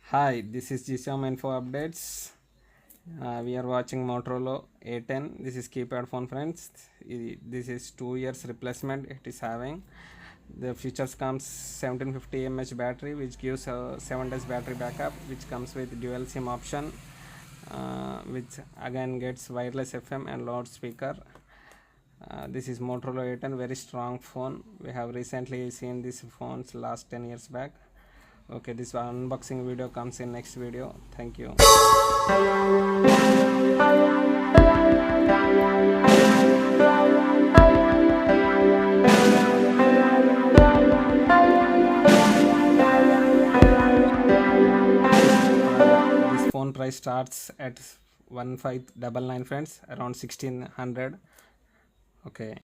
Hi, this is GSM Info Updates. We are watching Motorola A10. This is keypad phone, friends. This is 2 years replacement. It is having the features comes 1750 mAh battery, which gives a 7 days battery backup, which comes with dual SIM option, which again gets wireless FM and loudspeaker. This is Motorola A10, very strong phone. We have recently seen these phones last 10 years back. Okay, this unboxing video comes in next video. Thank you. This phone price starts at 1599, friends, around 1600. Okay.